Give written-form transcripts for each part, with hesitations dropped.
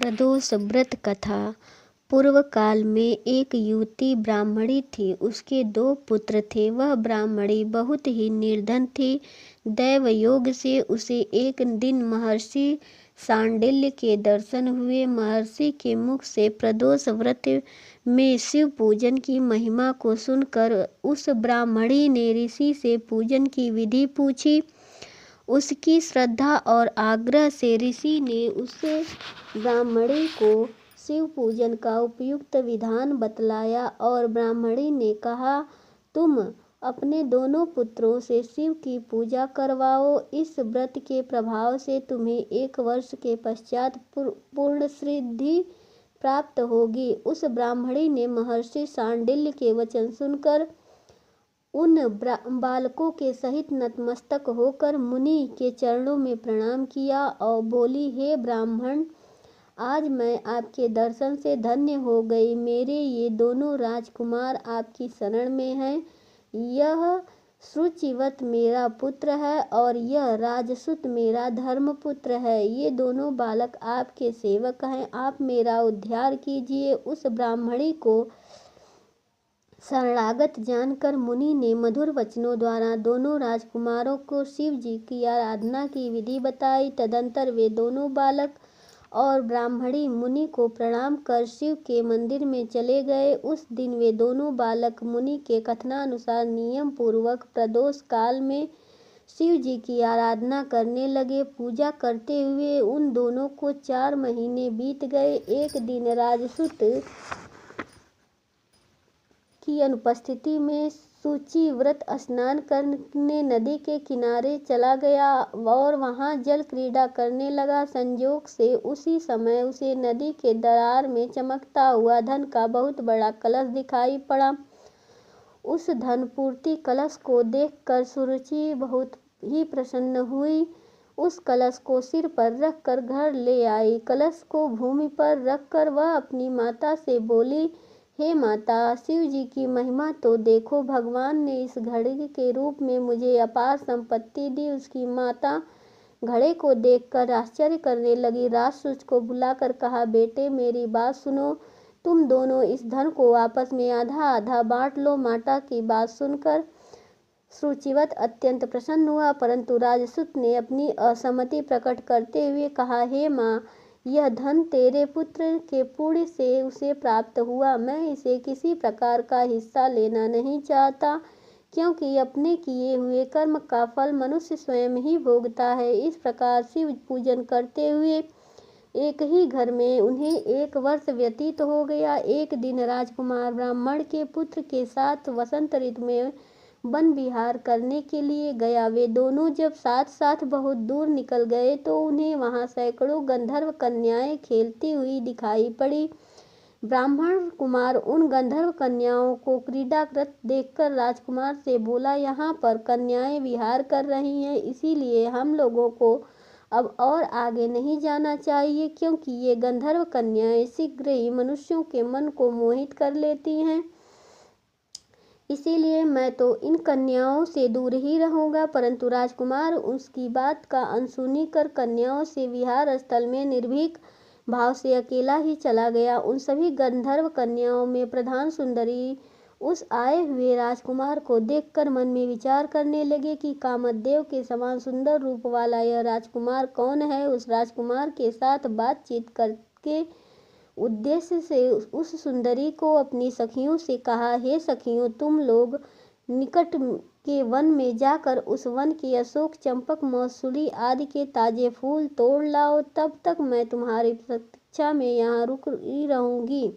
प्रदोष व्रत कथा। पूर्व काल में एक युवती ब्राह्मणी थी। उसके 2 पुत्र थे। वह ब्राह्मणी बहुत ही निर्धन थी। दैव योग से उसे एक दिन महर्षि शांडिल्य के दर्शन हुए। महर्षि के मुख से प्रदोष व्रत में शिव पूजन की महिमा को सुनकर उस ब्राह्मणी ने ऋषि से पूजन की विधि पूछी। उसकी श्रद्धा और आग्रह से ऋषि ने उसे ब्राह्मणी को शिव पूजन का उपयुक्त विधान बतलाया और ब्राह्मणी ने कहा, तुम अपने दोनों पुत्रों से शिव की पूजा करवाओ। इस व्रत के प्रभाव से तुम्हें 1 वर्ष के पश्चात पूर्ण सिद्धि प्राप्त होगी। उस ब्राह्मणी ने महर्षि शांडिल्य के वचन सुनकर उन बालकों के सहित नतमस्तक होकर मुनि के चरणों में प्रणाम किया और बोली, हे ब्राह्मण, आज मैं आपके दर्शन से धन्य हो गई। मेरे ये दोनों राजकुमार आपकी शरण में हैं। यह शुचिवत मेरा पुत्र है और यह राजसुत मेरा धर्मपुत्र है। ये दोनों बालक आपके सेवक हैं। आप मेरा उद्धार कीजिए। उस ब्राह्मणी को शरणागत जानकर मुनि ने मधुर वचनों द्वारा दोनों राजकुमारों को शिव जी की आराधना की विधि बताई। तदंतर वे दोनों बालक और ब्राह्मणी मुनि को प्रणाम कर शिव के मंदिर में चले गए। उस दिन वे दोनों बालक मुनि के कथनानुसार नियम पूर्वक प्रदोष काल में शिव जी की आराधना करने लगे। पूजा करते हुए उन दोनों को 4 महीने बीत गए। एक दिन राजसुत की अनुपस्थिति में शुचिव्रत स्नान करने नदी के किनारे चला गया और वहां जल क्रीड़ा करने लगा। संजोग से उसी समय उसे नदी के दरार में चमकता हुआ धन का बहुत बड़ा कलश दिखाई पड़ा। उस धन पूर्ति कलश को देखकर सुरुचि बहुत ही प्रसन्न हुई। उस कलश को सिर पर रखकर घर ले आई। कलश को भूमि पर रखकर वह अपनी माता से बोली, हे माता, शिव जी की महिमा तो देखो। भगवान ने इस घड़े के रूप में मुझे अपार संपत्ति दी। उसकी माता घड़े को देखकर आश्चर्य करने लगी। राजसूत को बुलाकर कहा, बेटे, मेरी बात सुनो। तुम दोनों इस धन को आपस में आधा आधा बांट लो। माता की बात सुनकर शुचिवत अत्यंत प्रसन्न हुआ, परंतु राजसूत ने अपनी असहमति प्रकट करते हुए कहा, हे माँ, यह धन तेरे पुत्र के पुण्य से उसे प्राप्त हुआ। मैं इसे किसी प्रकार का हिस्सा लेना नहीं चाहता, क्योंकि अपने किए हुए कर्म का फल मनुष्य स्वयं ही भोगता है। इस प्रकार शिव पूजन करते हुए एक ही घर में उन्हें 1 वर्ष व्यतीत हो गया। एक दिन राजकुमार ब्राह्मण के पुत्र के साथ वसंत ऋतु में वन विहार करने के लिए गया। वे दोनों जब साथ साथ बहुत दूर निकल गए तो उन्हें वहां सैकड़ों गंधर्व कन्याएं खेलती हुई दिखाई पड़ी। ब्राह्मण कुमार उन गंधर्व कन्याओं को क्रीड़ारत देखकर राजकुमार से बोला, यहाँ पर कन्याएं विहार कर रही हैं, इसीलिए हम लोगों को अब और आगे नहीं जाना चाहिए, क्योंकि ये गंधर्व कन्याएं शीघ्र ही मनुष्यों के मन को मोहित कर लेती हैं। इसीलिए मैं तो इन कन्याओं से दूर ही रहूंगा। परंतु राजकुमार उसकी बात का अनसुनी कर कन्याओं से विहार स्थल में निर्भीक भाव से अकेला ही चला गया। उन सभी गंधर्व कन्याओं में प्रधान सुंदरी उस आए हुए राजकुमार को देखकर मन में विचार करने लगे कि कामदेव के समान सुंदर रूप वाला यह राजकुमार कौन है। उस राजकुमार के साथ बातचीत करके उद्देश्य से उस सुंदरी को अपनी सखियों से कहा, हे सखियों, तुम लोग निकट के वन में जाकर उस वन की अशोक, चंपक, मौसुली आदि के ताजे फूल तोड़ लाओ। तब तक मैं तुम्हारी प्रतीक्षा में यहाँ रुक ही रहूंगी।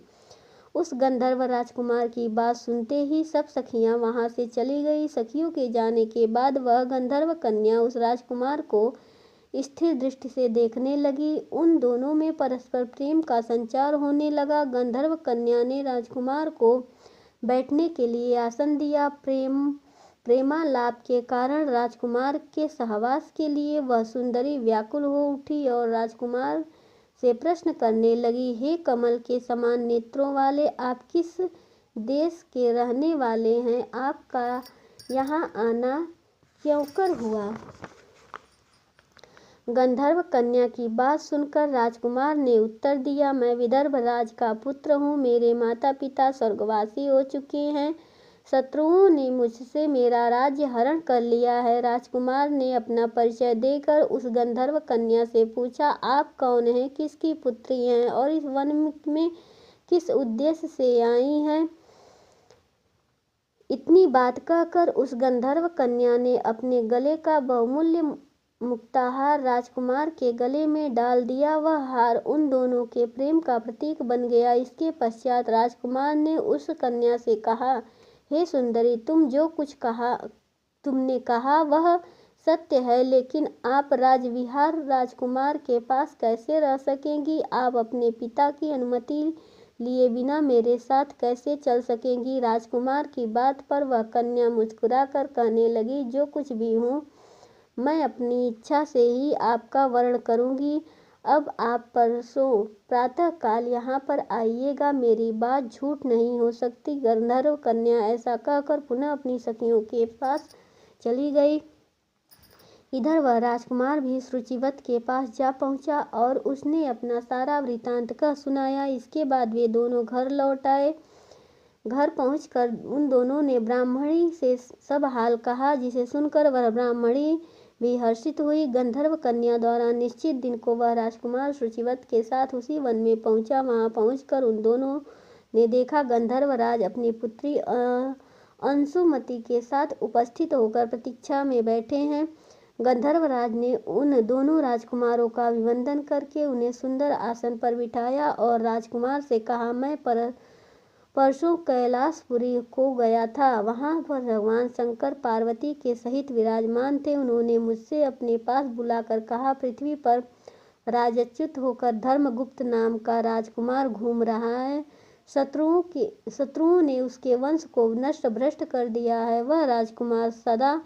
उस गंधर्व राजकुमार की बात सुनते ही सब सखियां वहां से चली गई। सखियों के जाने के बाद वह गंधर्व कन्या उस राजकुमार को स्थिर दृष्टि से देखने लगी। उन दोनों में परस्पर प्रेम का संचार होने लगा। गंधर्व कन्या ने राजकुमार को बैठने के लिए आसन दिया। प्रेमालाप के कारण राजकुमार के सहवास के लिए वह सुंदरी व्याकुल हो उठी और राजकुमार से प्रश्न करने लगी, हे कमल के समान नेत्रों वाले, आप किस देश के रहने वाले हैं? आपका यहाँ आना क्यों कर हुआ? गंधर्व कन्या की बात सुनकर राजकुमार ने उत्तर दिया, मैं विदर्भ राज का पुत्र हूँ। मेरे माता पिता स्वर्गवासी हो चुके हैं। शत्रुओं ने मुझसे मेरा राज्य हरण कर लिया है। राजकुमार ने अपना परिचय देकर उस गंधर्व कन्या से पूछा, आप कौन हैं, किसकी पुत्री हैं और इस वन में किस उद्देश्य से आई हैं। इतनी बात कहकर उस गंधर्व कन्या ने अपने गले का बहुमूल्य मुक्ताहार राजकुमार के गले में डाल दिया। वह हार उन दोनों के प्रेम का प्रतीक बन गया। इसके पश्चात राजकुमार ने उस कन्या से कहा, हे सुंदरी, तुमने कहा वह सत्य है, लेकिन आप राजविहार राजकुमार के पास कैसे रह सकेंगी? आप अपने पिता की अनुमति लिए बिना मेरे साथ कैसे चल सकेंगी? राजकुमार की बात पर वह कन्या मुस्कुराकर कहने लगी, जो कुछ भी हूँ मैं अपनी इच्छा से ही आपका वर्ण करूँगी। अब आप परसों प्रातःकाल यहाँ पर आइएगा, मेरी बात झूठ नहीं हो सकती। गंधर्व कन्या ऐसा कहकर पुनः अपनी सखियों के पास चली गई। इधर वह राजकुमार भी रुचिवत के पास जा पहुँचा और उसने अपना सारा वृतांत कह सुनाया। इसके बाद वे दोनों घर लौट आए। घर पहुँचकर उन दोनों ने ब्राह्मणी से सब हाल कहा, जिसे सुनकर वह ब्राह्मणी भी हर्षित हुई। गंधर्व कन्या द्वारा निश्चित दिन को वह राजकुमार रुचिवत के साथ उसी वन में पहुंचा। वहां पहुंचकर उन दोनों ने देखा गंधर्वराज अपनी पुत्री अंशुमति के साथ उपस्थित होकर प्रतीक्षा में बैठे हैं। गंधर्वराज ने उन दोनों राजकुमारों का अभिवंदन करके उन्हें सुंदर आसन पर बिठाया और राजकुमार से कहा, मैं परसों कैलाशपुरी को गया था। वहां पर भगवान शंकर पार्वती के सहित विराजमान थे। उन्होंने मुझसे अपने पास बुलाकर कहा, पृथ्वी पर राजच्युत होकर धर्मगुप्त नाम का राजकुमार घूम रहा है। शत्रुओं ने उसके वंश को नष्ट भ्रष्ट कर दिया है। वह राजकुमार सदा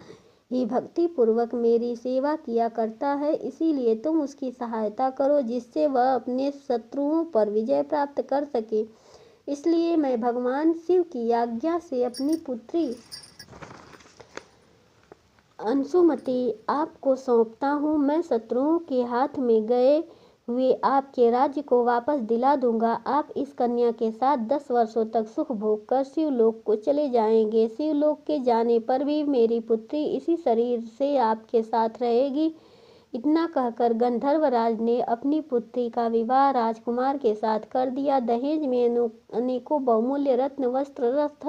ही भक्ति पूर्वक मेरी सेवा किया करता है, इसीलिए तुम उसकी सहायता करो, जिससे वह अपने शत्रुओं पर विजय प्राप्त कर सके। इसलिए मैं भगवान शिव की आज्ञा से अपनी पुत्री अंशुमति आपको सौंपता हूँ। मैं शत्रुओं के हाथ में गए हुए आपके राज्य को वापस दिला दूंगा। आप इस कन्या के साथ 10 वर्षों तक सुख भोग कर शिवलोक को चले जाएंगे। शिवलोक के जाने पर भी मेरी पुत्री इसी शरीर से आपके साथ रहेगी। इतना कहकर गंधर्वराज ने अपनी पुत्री का विवाह राजकुमार के साथ कर दिया। दहेज में अनेकों बहुमूल्य रत्न, वस्त्र, रथ